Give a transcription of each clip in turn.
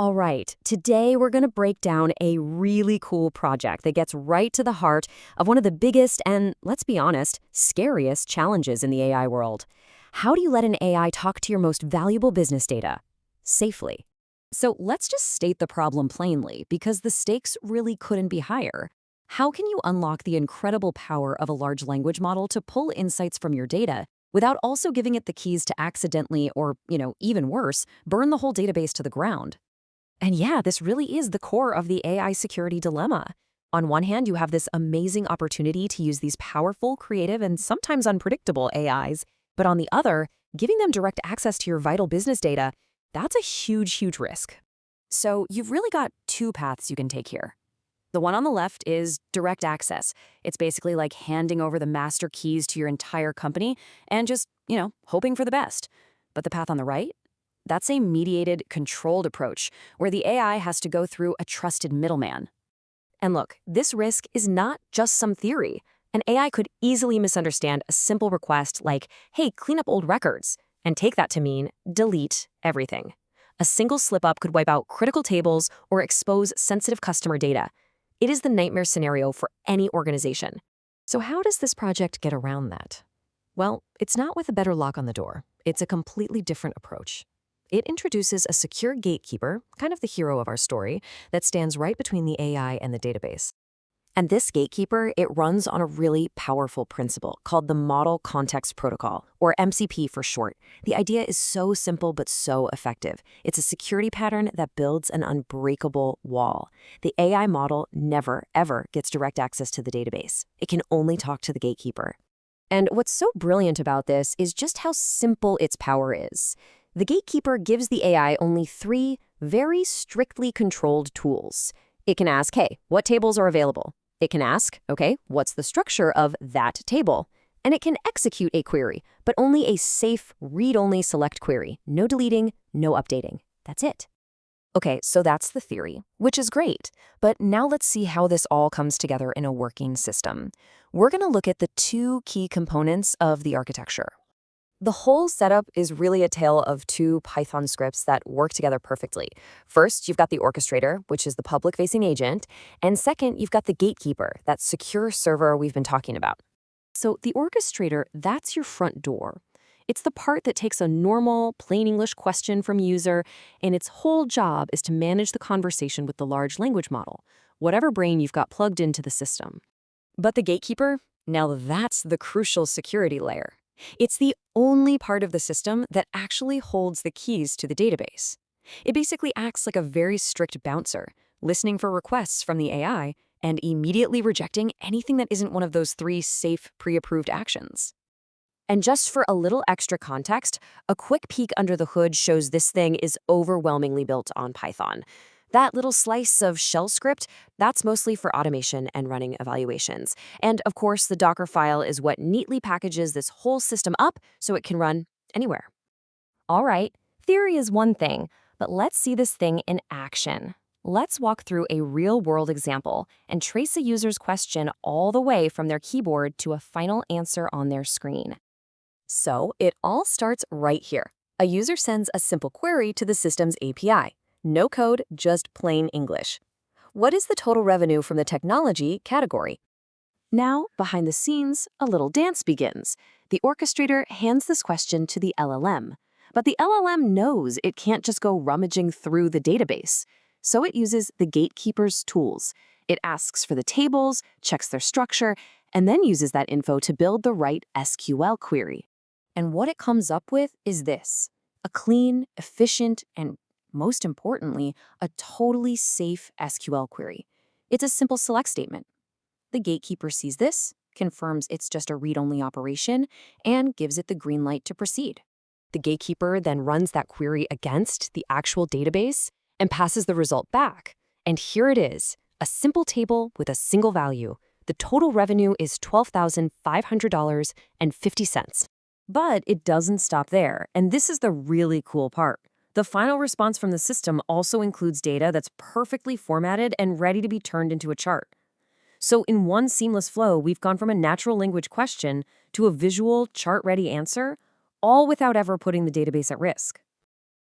All right, today we're going to break down a really cool project that gets right to the heart of one of the biggest and, let's be honest, scariest challenges in the AI world. How do you let an AI talk to your most valuable business data safely? So let's just state the problem plainly, because the stakes really couldn't be higher. How can you unlock the incredible power of a large language model to pull insights from your data without also giving it the keys to accidentally or, even worse, burn the whole database to the ground? And yeah, this really is the core of the AI security dilemma. On one hand, you have this amazing opportunity to use these powerful, creative, and sometimes unpredictable AIs. But on the other, giving them direct access to your vital business data, that's a huge, huge risk. So you've really got two paths you can take here. The one on the left is direct access. It's basically like handing over the master keys to your entire company and just, hoping for the best. But the path on the right? That's a mediated, controlled approach where the AI has to go through a trusted middleman. And look, this risk is not just some theory. An AI could easily misunderstand a simple request like, hey, clean up old records, and take that to mean delete everything. A single slip-up could wipe out critical tables or expose sensitive customer data. It is the nightmare scenario for any organization. So how does this project get around that? Well, it's not with a better lock on the door. It's a completely different approach. It introduces a secure gatekeeper, kind of the hero of our story, that stands right between the AI and the database. And this gatekeeper, it runs on a really powerful principle called the Model Context Protocol, or MCP for short. The idea is so simple but so effective. It's a security pattern that builds an unbreakable wall. The AI model never, ever gets direct access to the database. It can only talk to the gatekeeper. And what's so brilliant about this is just how simple its power is. The gatekeeper gives the AI only three very strictly controlled tools. It can ask, hey, what tables are available? It can ask, okay, what's the structure of that table? And it can execute a query, but only a safe, read-only select query. No deleting, no updating. That's it. Okay, so that's the theory, which is great. But now let's see how this all comes together in a working system. We're going to look at the two key components of the architecture. The whole setup is really a tale of two Python scripts that work together perfectly. First, you've got the orchestrator, which is the public-facing agent, and second, you've got the gatekeeper, that secure server we've been talking about. So the orchestrator, that's your front door. It's the part that takes a normal, plain English question from user, and its whole job is to manage the conversation with the large language model, whatever brain you've got plugged into the system. But the gatekeeper, now that's the crucial security layer. It's the only part of the system that actually holds the keys to the database. It basically acts like a very strict bouncer, listening for requests from the AI and immediately rejecting anything that isn't one of those three safe, pre-approved actions. And just for a little extra context, a quick peek under the hood shows this thing is overwhelmingly built on Python. That little slice of shell script, that's mostly for automation and running evaluations. And of course, the Docker file is what neatly packages this whole system up so it can run anywhere. All right, theory is one thing, but let's see this thing in action. Let's walk through a real-world example and trace a user's question all the way from their keyboard to a final answer on their screen. So it all starts right here. A user sends a simple query to the system's API. No code, just plain English. What is the total revenue from the technology category? Now, behind the scenes, a little dance begins. The orchestrator hands this question to the LLM. But the LLM knows it can't just go rummaging through the database. So it uses the gatekeeper's tools. It asks for the tables, checks their structure, and then uses that info to build the right SQL query. And what it comes up with is this: a clean, efficient, and most importantly, a totally safe SQL query. It's a simple select statement. The gatekeeper sees this, confirms it's just a read-only operation, and gives it the green light to proceed. The gatekeeper then runs that query against the actual database and passes the result back. And here it is, a simple table with a single value. The total revenue is $12,500.50. But it doesn't stop there, and this is the really cool part. The final response from the system also includes data that's perfectly formatted and ready to be turned into a chart. So in one seamless flow, we've gone from a natural language question to a visual, chart-ready answer, all without ever putting the database at risk.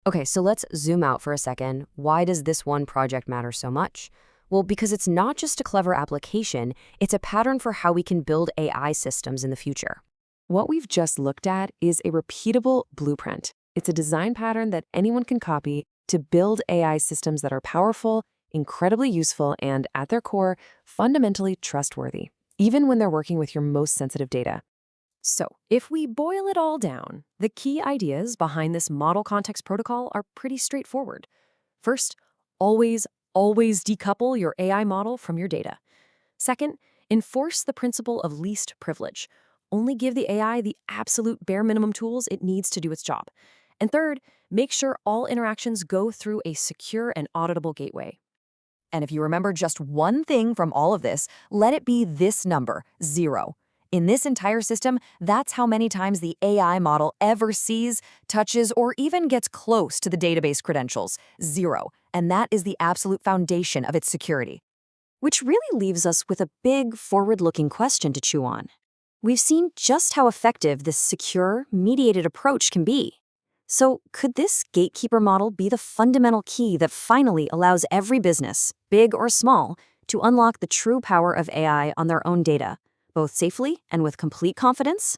Okay, so let's zoom out for a second. Why does this one project matter so much? Well, because it's not just a clever application, it's a pattern for how we can build AI systems in the future. What we've just looked at is a repeatable blueprint. It's a design pattern that anyone can copy to build AI systems that are powerful, incredibly useful, and at their core, fundamentally trustworthy, even when they're working with your most sensitive data. So, if we boil it all down, the key ideas behind this model context protocol are pretty straightforward. First, always decouple your AI model from your data. Second, enforce the principle of least privilege. Only give the AI the absolute bare minimum tools it needs to do its job. And third, make sure all interactions go through a secure and auditable gateway. And if you remember just one thing from all of this, let it be this number, 0. In this entire system, that's how many times the AI model ever sees, touches, or even gets close to the database credentials, 0. And that is the absolute foundation of its security. Which really leaves us with a big, forward-looking question to chew on. We've seen just how effective this secure, mediated approach can be. So could this gatekeeper model be the fundamental key that finally allows every business, big or small, to unlock the true power of AI on their own data, both safely and with complete confidence?